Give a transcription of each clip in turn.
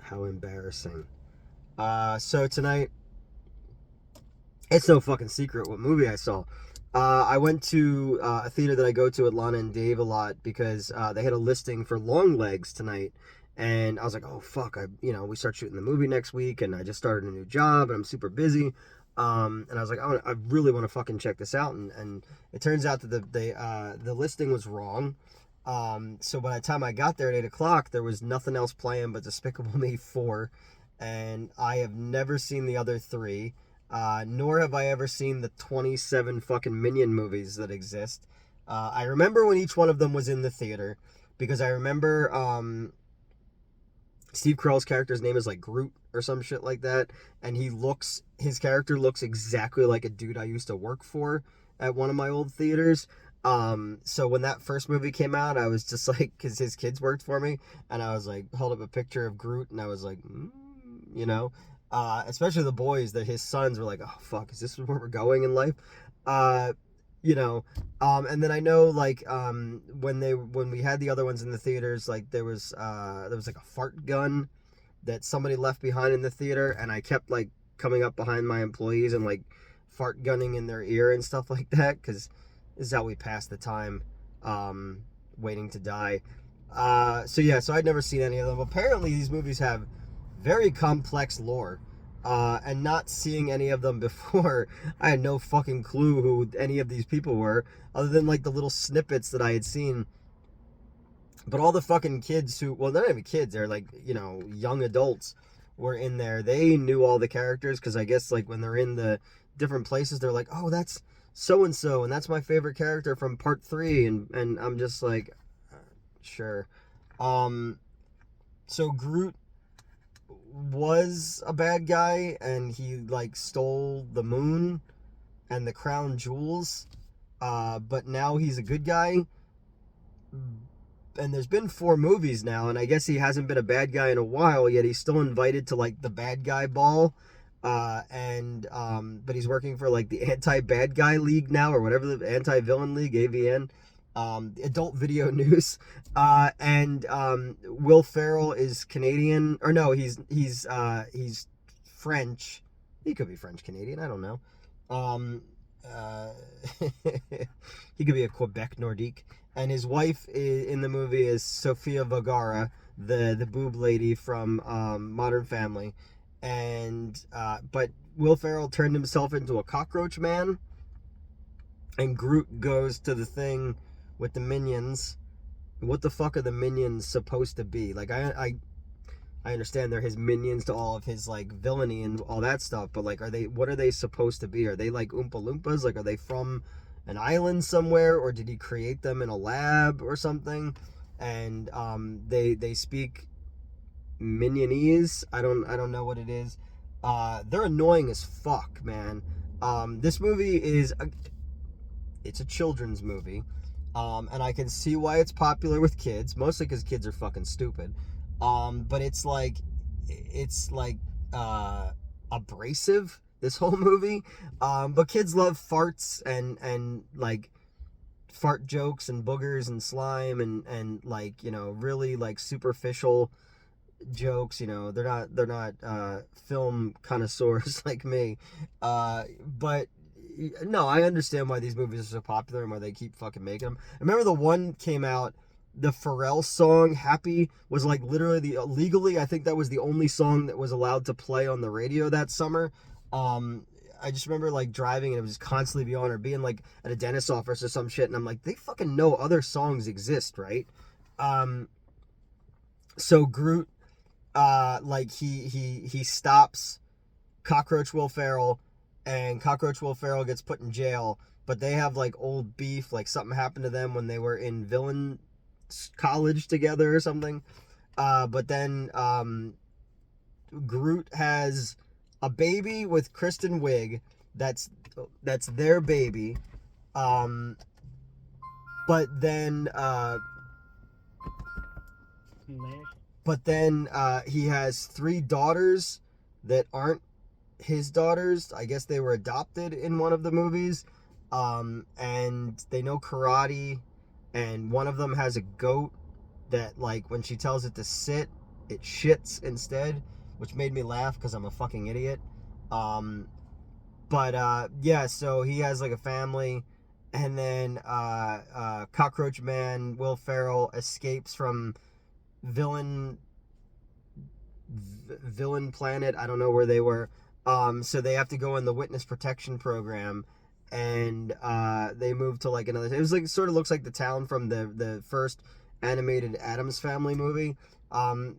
How embarrassing. So tonight, it's no fucking secret what movie I saw. I went to a theater that I go to at Lana and Dave a lot because they had a listing for Long Legs tonight, and I was like, oh fuck, we start shooting the movie next week, and I just started a new job, and I'm super busy. And I was like, I really want to fucking check this out, and it turns out that the listing was wrong. So by the time I got there at 8 o'clock, there was nothing else playing but Despicable Me 4, and I have never seen the other three. Nor have I ever seen the 27 fucking Minion movies that exist. I remember when each one of them was in the theater because I remember Steve Carell's character's name is like Groot or some shit like that, and his character looks exactly like a dude I used to work for at one of my old theaters. So when that first movie came out, I was just like, because his kids worked for me, and I was like, held up a picture of Groot, and I was like, you know, especially the boys, that his sons were like, oh fuck, is this where we're going in life? Uh, and then I know like when we had the other ones in the theaters, like there was like a fart gun that somebody left behind in the theater, and I kept like coming up behind my employees and like fart gunning in their ear and stuff like that, because this is how we pass the time, waiting to die. So I'd never seen any of them. Apparently these movies have very complex lore. And not seeing any of them before, I had no fucking clue who any of these people were, other than like the little snippets that I had seen. But all the fucking kids well, they're not even kids, they're like, young adults were in there. They knew all the characters because I guess like when they're in the different places, they're like, oh, that's so and so, and that's my favorite character from part three, and I'm just like, sure. Um, so Groot was a bad guy, and he like stole the moon and the crown jewels, but now he's a good guy, and there's been 4 movies now, and I guess he hasn't been a bad guy in a while, yet he's still invited to like the bad guy ball, and but he's working for like the anti-bad guy league now, or whatever, the anti-villain league, AVN, adult video news. And Will Ferrell is Canadian, or no, he's French. He could be French Canadian, I don't know. Um, uh, he could be a Quebec Nordique. And his wife in the movie is Sofia Vergara, the boob lady from Modern Family. And but Will Ferrell turned himself into a cockroach man, and Groot goes to the thing with the minions. What the fuck are the minions supposed to be? Like I understand they're his minions to all of his like villainy and all that stuff, but like what are they supposed to be? Are they like Oompa Loompas? Like, are they from an island somewhere, or did he create them in a lab or something? And they speak Minionese. I don't know what it is. They're annoying as fuck, man. This movie it's a children's movie. And I can see why it's popular with kids, mostly because kids are fucking stupid. But it's like abrasive, this whole movie. But kids love farts and like fart jokes and boogers and slime and like, really like superficial jokes. They're not film connoisseurs like me. But no, I understand why these movies are so popular and why they keep fucking making them. I remember the one came out, the Pharrell song "Happy" was like literally legally, I think that was the only song that was allowed to play on the radio that summer. I just remember like driving and it was just constantly be on, or being like at a dentist's office or some shit, and I'm like, they fucking know other songs exist, right? So Groot, like he stops Cockroach Will Ferrell, and Cockroach Will Ferrell gets put in jail, but they have like old beef, like something happened to them when they were in villain college together or something. But then Groot has a baby with Kristen Wiig. That's their baby. Um, but then he has 3 daughters that aren't his daughters. I guess they were adopted in one of the movies. And they know karate, and one of them has a goat that, like, when she tells it to sit, it shits instead, which made me laugh because I'm a fucking idiot. Um, yeah, so he has like a family, and then Cockroach Man Will Ferrell escapes from villain villain planet. I don't know where they were. So they have to go in the witness protection program, and they move to like another. It was like sort of looks like the town from the first animated Addams Family movie.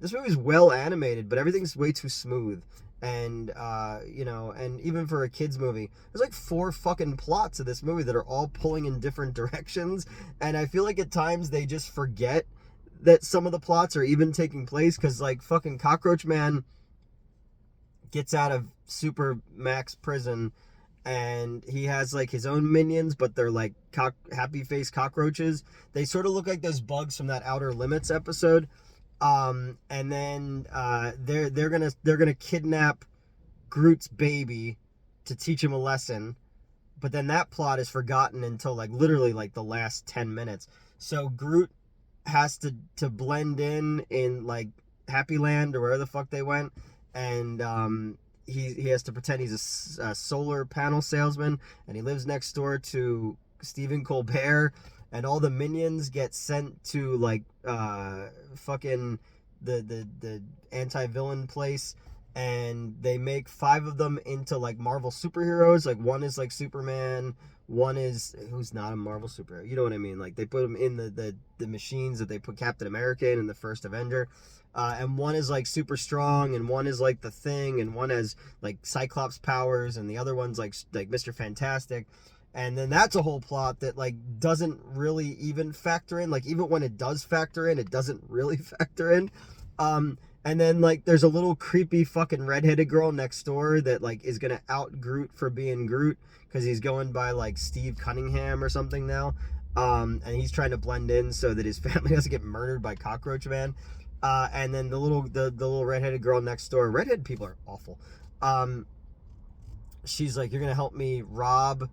This movie's well animated, but everything's way too smooth. And and even for a kids movie, there's like 4 fucking plots of this movie that are all pulling in different directions, and I feel like at times they just forget that some of the plots are even taking place, because like fucking Cockroach Man gets out of super max prison, and he has like his own minions, but they're like happy face cockroaches. They sort of look like those bugs from that Outer Limits episode. And then they're gonna kidnap Groot's baby to teach him a lesson, but then that plot is forgotten until like literally like the last 10 minutes. So Groot has to blend in like Happy Land or wherever the fuck they went, and he has to pretend he's a solar panel salesman, and he lives next door to Stephen Colbert, and all the minions get sent to like fucking the anti-villain place, and they make 5 of them into like Marvel superheroes. Like one is like Superman, one is who's not a Marvel superhero. You know what I mean? Like they put them in the machines that they put Captain America in the first Avenger. And one is like super strong, and one is like the Thing, and one has like Cyclops powers, and the other one's like Mr. Fantastic. And then that's a whole plot that like doesn't really even factor in. Like even when it does factor in, it doesn't really factor in. And then like there's a little creepy fucking redheaded girl next door that like is gonna out Groot for being Groot, because he's going by like Steve Cunningham or something now. And he's trying to blend in so that his family doesn't get murdered by Cockroach Man. And then the little redheaded girl next door. Redheaded people are awful. She's like, you're gonna help me rob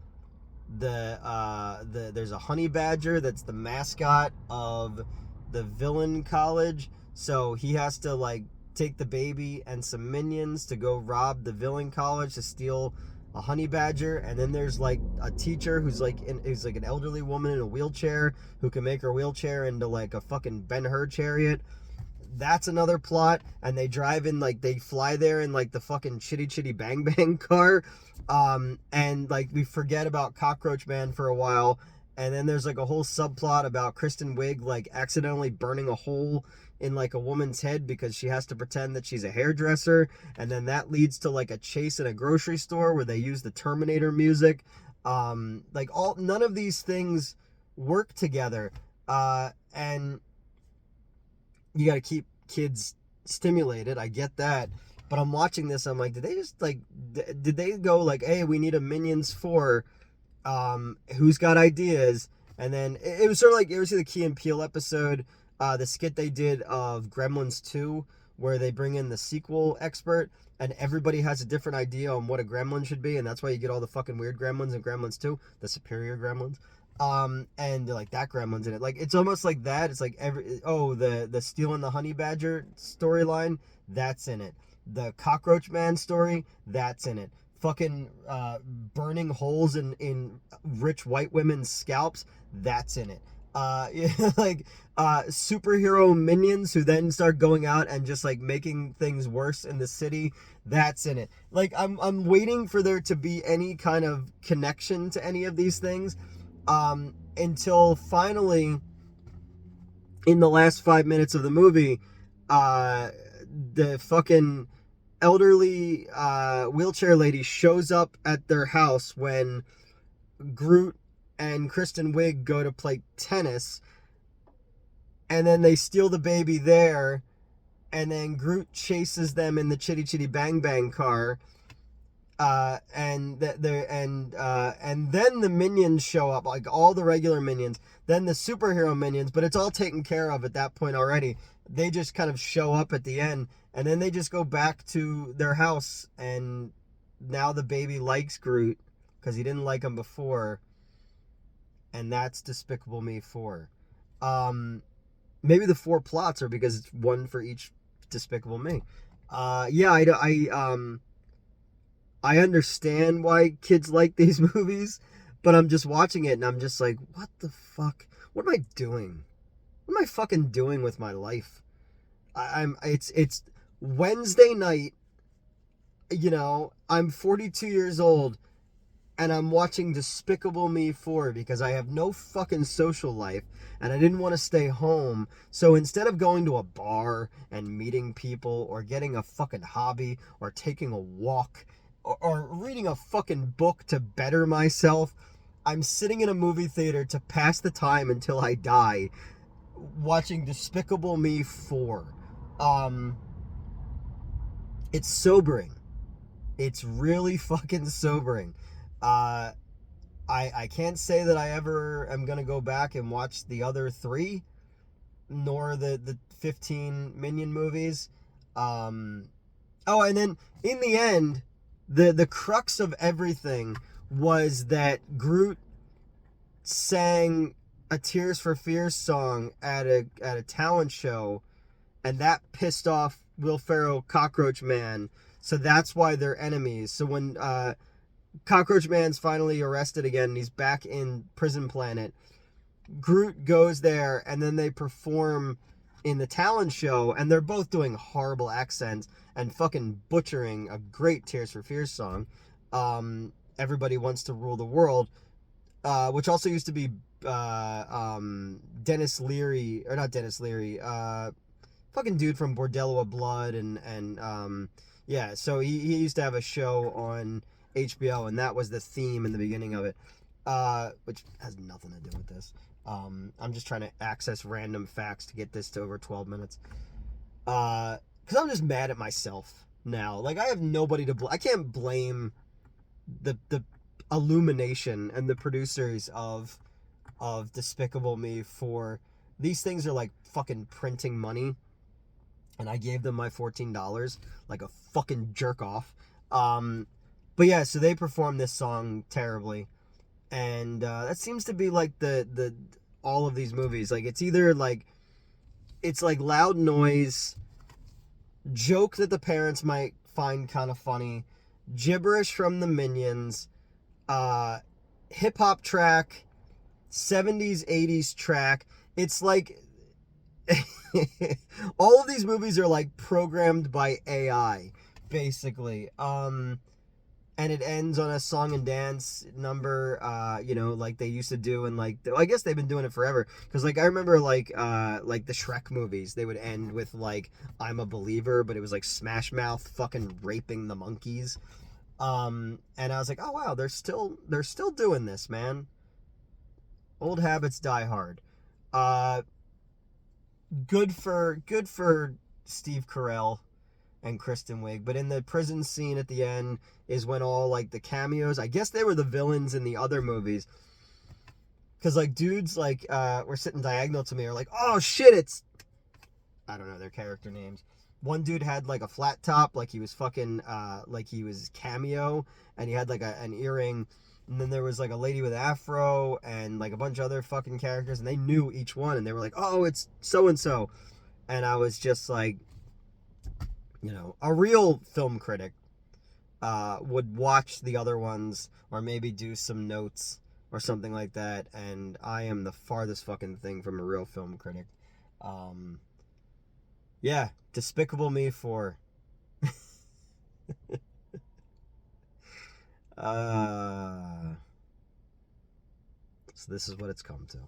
there's a honey badger that's the mascot of the villain college, so he has to like take the baby and some minions to go rob the villain college to steal a honey badger. And then there's like a teacher who's like an elderly woman in a wheelchair who can make her wheelchair into like a fucking Ben-Hur chariot. That's another plot. And they drive in, like they fly there in like the fucking Chitty Chitty Bang Bang car. And like we forget about Cockroach Man for a while, and then there's like a whole subplot about Kristen Wiig like accidentally burning a hole in like a woman's head because she has to pretend that she's a hairdresser, and then that leads to like a chase in a grocery store where they use the Terminator music. None of these things work together, and you got to keep kids stimulated. I get that. But I'm watching this, I'm like, did they just like, did they go like, hey, we need a Minions 4, who's got ideas? And then it was sort of like, you ever see the Key and Peele episode, the skit they did of Gremlins 2, where they bring in the sequel expert, and everybody has a different idea on what a gremlin should be, and that's why you get all the fucking weird gremlins in Gremlins 2, the superior gremlins. And like that gremlin's in it. Like, it's almost like that. It's like the stealing the honey badger storyline, that's in it. The Cockroach Man story, that's in it. Fucking burning holes in rich white women's scalps, that's in it. Superhero minions who then start going out and just like making things worse in the city, that's in it. Like I'm waiting for there to be any kind of connection to any of these things, until finally in the last 5 minutes of the movie, the fucking elderly wheelchair lady shows up at their house when Groot and Kristen Wiig go to play tennis, and then they steal the baby there, and then Groot chases them in the Chitty Chitty Bang Bang car, and then the minions show up, like all the regular minions, then the superhero minions, but it's all taken care of at that point already. They just kind of show up at the end, and then they just go back to their house, and now the baby likes Groot because he didn't like him before, and that's Despicable Me 4. Maybe the 4 plots are because it's one for each Despicable Me. Yeah, I understand why kids like these movies, but I'm just watching it and I'm just like, what the fuck? What am I doing? What am I fucking doing with my life? It's Wednesday night, I'm 42 years old and I'm watching Despicable Me 4 because I have no fucking social life and I didn't want to stay home. So instead of going to a bar and meeting people or getting a fucking hobby or taking a walk or reading a fucking book to better myself, I'm sitting in a movie theater to pass the time until I die watching Despicable Me 4. Um, it's sobering. It's really fucking sobering. Uh, I can't say that I ever am gonna go back and watch the other three, nor the 15 Minion movies. Oh, and then in the end, the crux of everything was that Groot sang a Tears for Fears song at a talent show, and that pissed off Will Ferrell, Cockroach Man. So that's why they're enemies. So when Cockroach Man's finally arrested again and he's back in Prison Planet, Groot goes there and then they perform in the talent show and they're both doing horrible accents and fucking butchering a great Tears for Fears song. Everybody Wants to Rule the World, which also used to be Dennis Leary, or not Dennis Leary, fucking dude from Bordello of Blood and yeah, so he used to have a show on HBO and that was the theme in the beginning of it, which has nothing to do with this. I'm just trying to access random facts to get this to over 12 minutes. Because I'm just mad at myself now. Like, I have nobody to blame. I can't blame the Illumination and the producers of Despicable Me for these things are like fucking printing money. And I gave them my $14 like a fucking jerk off. But yeah, so they performed this song terribly. And that seems to be like the all of these movies. Like it's either like it's like loud noise, joke that the parents might find kind of funny, gibberish from the Minions, hip hop track, 70s 80s track. It's like all of these movies are like programmed by AI basically. And it ends on a song and dance number, like they used to do, and like I guess they've been doing it forever. Because like I remember like the Shrek movies, they would end with like "I'm a Believer," but it was like Smash Mouth fucking raping the monkeys. And I was like, oh wow, they're still doing this, man. Old habits die hard. Good for Steve Carell and Kristen Wiig. But in the prison scene at the end is when all like the cameos, I guess they were the villains in the other movies, because like dudes like were sitting diagonal to me are like, oh shit, it's, I don't know their character names. One dude had like a flat top, like he was fucking like he was Cameo, and he had like an earring. And then there was like a lady with an afro and like a bunch of other fucking characters, and they knew each one, and they were like, oh, it's so and so. And I was just like, a real film critic would watch the other ones or maybe do some notes or something like that, and I am the farthest fucking thing from a real film critic. Yeah, Despicable Me 4. So this is what it's come to.